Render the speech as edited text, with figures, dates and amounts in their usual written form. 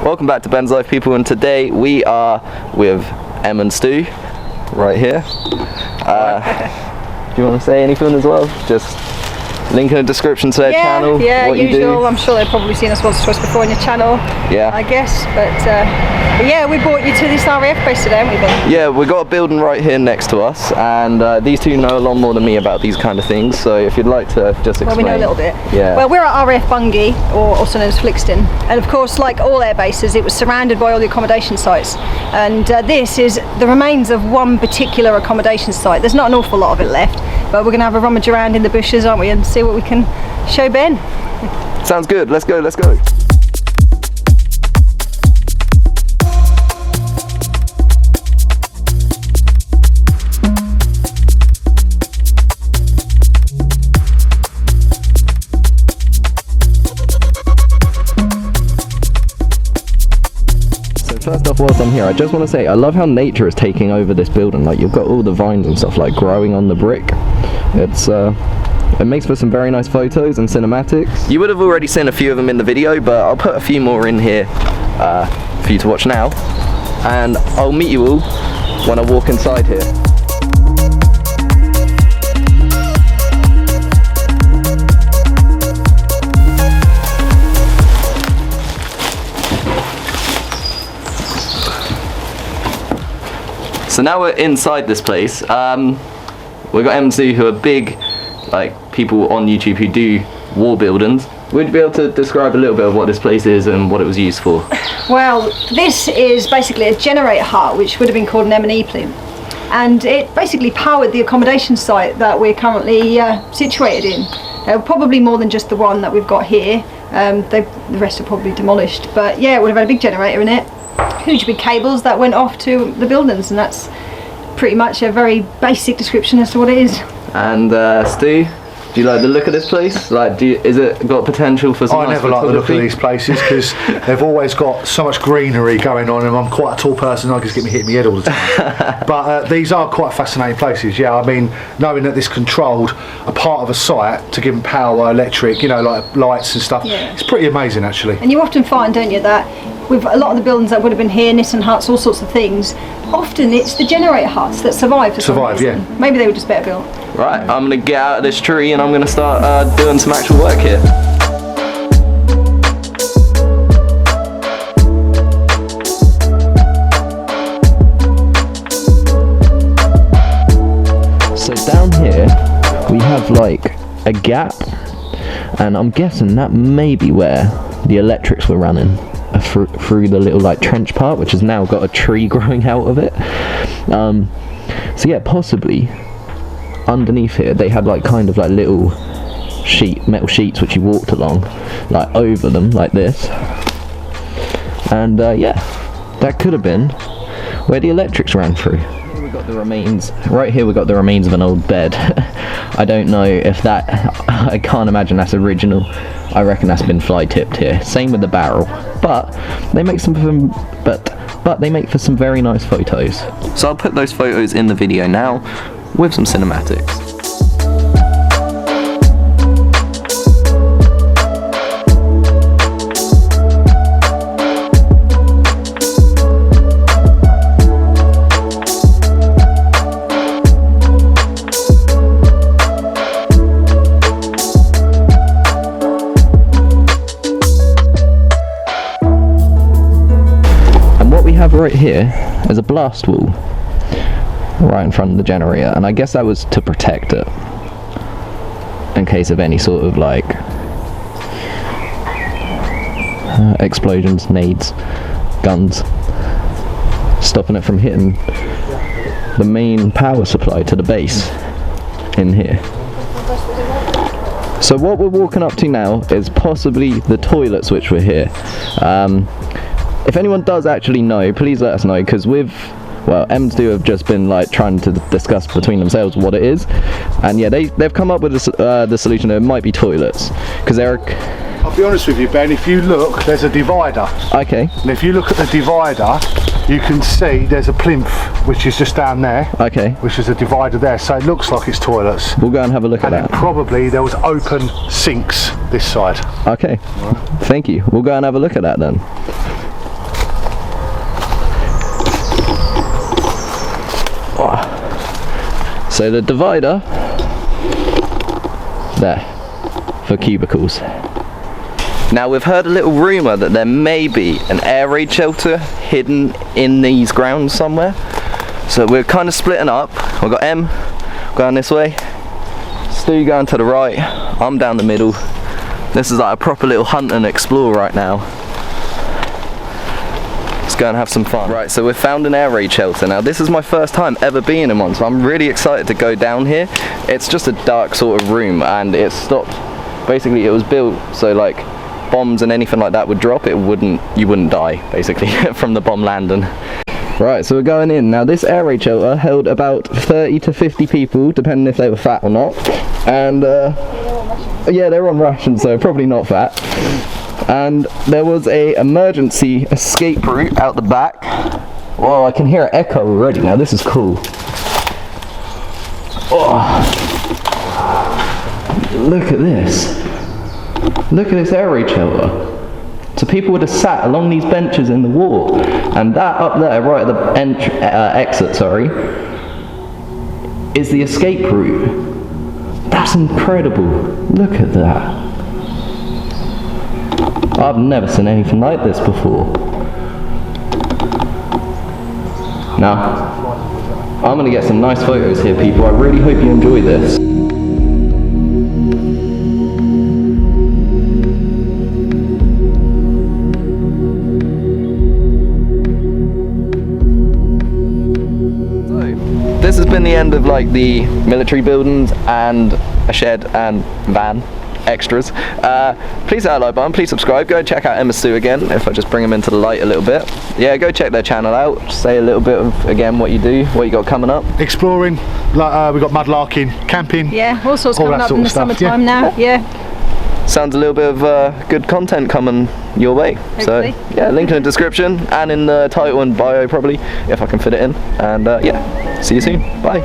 Welcome back to Ben's Life, people, and today we are with Em and Stu right here. Do you want to say anything as well? Just link in the description to their channel. Yeah, what usual. You do. I'm sure they've probably seen us once or twice before on your channel. Yeah. I guess, but yeah, we brought you to this RAF base today, haven't we, Ben? Yeah, we've got a building right here next to us, and these two know a lot more than me about these kind of things, so if you'd like to just explain. Well, we know a little bit. Yeah. Well, we're at Raf Bungay, or also known as Flixton, and of course, like all air bases, it was surrounded by all the accommodation sites, and this is the remains of one particular accommodation site. There's not an awful lot of it left, but we're going to have a rummage around in the bushes, aren't we, and see what we can show Ben. Sounds good. Let's go. Let's go. First off, whilst I'm here, I just want to say I love how nature is taking over this building. Like, you've got all the vines and stuff like growing on the brick. It makes for some very nice photos and cinematics. You would have already seen a few of them in the video, but I'll put a few more in here for you to watch now, and I'll meet you all when I walk inside here. So now we're inside this place. We've got MC who are big, like, people on YouTube who do wall buildings. Would you be able to describe a little bit of what this place is and what it was used for? Well, this is basically a generator hut, which would have been called an M&E plinth, and it basically powered the accommodation site that we're currently situated in. Probably more than just the one that we've got here. The rest are probably demolished, but yeah, it would have had a big generator in it. Huge big cables that went off to the buildings, and that's pretty much a very basic description as to what it is. And Stu, do you like the look of this place? Like, is it got potential for some? I never like the look of these places because they've always got so much greenery going on, and I'm quite a tall person. I just get me hitting my head all the time. But these are quite fascinating places. Yeah, I mean, knowing that this controlled a part of a site to give them power, electric, you know, like lights and stuff. Yeah. It's pretty amazing, actually. And you often find, don't you, that with a lot of the buildings that would have been here, Nissen huts, all sorts of things, often it's the generator huts that survive for some reason. Yeah. Maybe they were just better built. Right, I'm going to get out of this tree and I'm going to start doing some actual work here. So down here we have like a gap, and I'm guessing that may be where the electrics were running through the little like trench part, which has now got a tree growing out of it. So yeah, possibly underneath here they had like kind of like little metal sheets which you walked along like over them like this, and yeah, that could have been where the electrics ran through. We've got the remains right here. We've got the remains of an old bed. I don't know if that, I can't imagine that's original. I reckon that's been fly tipped here. Same with the barrel, but they make some but they make for some very nice photos. So I'll put those photos in the video now with some cinematics. Right here is a blast wall right in front of the generator, and I guess that was to protect it in case of any sort of like explosions, nades, guns, stopping it from hitting the main power supply to the base in here. So what we're walking up to now is possibly the toilets which were here. If anyone does actually know, please let us know, because M's do have just been like trying to discuss between themselves what it is, and yeah, they've come up with the solution that it might be toilets, because they're... I'll be honest with you, Ben, if you look, there's a divider. Okay. And if you look at the divider, you can see there's a plinth which is just down there. Okay. Which is a divider there, so it looks like it's toilets. We'll go and have a look at that. Probably there was open sinks this side. Okay. Right. Thank you. We'll go and have a look at that then. So the divider there for cubicles. Now we've heard a little rumour that there may be an air raid shelter hidden in these grounds somewhere. So we're kind of splitting up. We've got M going this way, Stu going to the right, I'm down the middle. This is like a proper little hunt and explore right now. Let's go and have some fun. Right, so we've found an air raid shelter. Now this is my first time ever being in one, so I'm really excited to go down here. It's just a dark sort of room, and it stopped, basically it was built so like bombs and anything like that would drop, you wouldn't die basically from the bomb landing. Right, so we're going in. Now this air raid shelter held about 30 to 50 people, depending if they were fat or not. And yeah, they're on rations, so probably not fat. And there was a emergency escape route out the back. Whoa, I can hear an echo already. Now this is cool. Oh, look at this. Look at this air raid shelter. So people would have sat along these benches in the wall, and that up there, right at the exit, sorry, is the escape route. That's incredible. Look at that. I've never seen anything like this before. Now, I'm gonna get some nice photos here, people. I really hope you enjoy this. This has been the end of like the military buildings and a shed and van extras. Please hit that like button, please subscribe, go check out Emma Sue again, if I just bring them into the light a little bit. Yeah, go check their channel out, just say a little bit of, again, what you do, what you got coming up. Exploring, like, we've got mudlarking, camping. Yeah, all sorts coming up in the summertime now, yeah. Sounds a little bit of good content coming your way. Hopefully. So yeah, link in the description and in the title and bio probably, if I can fit it in. And yeah, see you soon, bye.